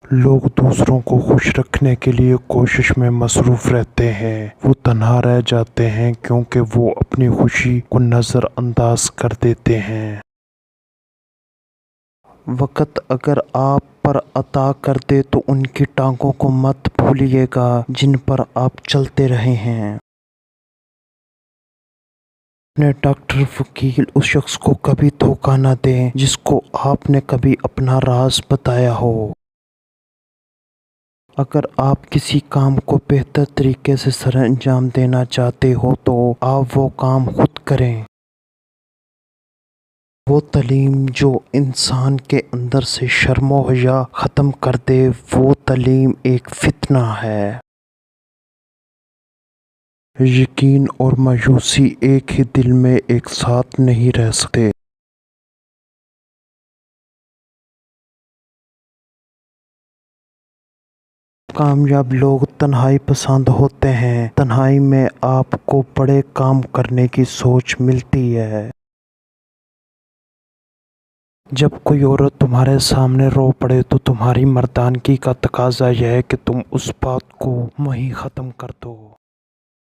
لوگ دوسروں کو خوش رکھنے کے لیے کوشش میں مصروف رہتے ہیں۔ وہ تنہا رہ جاتے ہیں کیونکہ وہ اپنی خوشی کو نظر انداز کر دیتے ہیں۔ وقت اگر آپ پر عطا کر دے تو ان کی ٹانگوں کو مت بھولیے گا جن پر آپ چلتے رہے ہیں۔ اپنے ڈاکٹر، وکیل، اس شخص کو کبھی دھوکہ نہ دیں جس کو آپ نے کبھی اپنا راز بتایا ہو۔ اگر آپ کسی کام کو بہتر طریقے سے سر انجام دینا چاہتے ہو تو آپ وہ کام خود کریں۔ وہ تعلیم جو انسان کے اندر سے شرم و حیا ختم کر دے، وہ تعلیم ایک فتنہ ہے۔ یقین اور مایوسی ایک ہی دل میں ایک ساتھ نہیں رہ سکتے۔ کامیاب لوگ تنہائی پسند ہوتے ہیں۔ تنہائی میں آپ کو بڑے کام کرنے کی سوچ ملتی ہے۔ جب کوئی عورت تمہارے سامنے رو پڑے تو تمہاری مردانگی کا تقاضا یہ ہے کہ تم اس بات کو وہیں ختم کر دو۔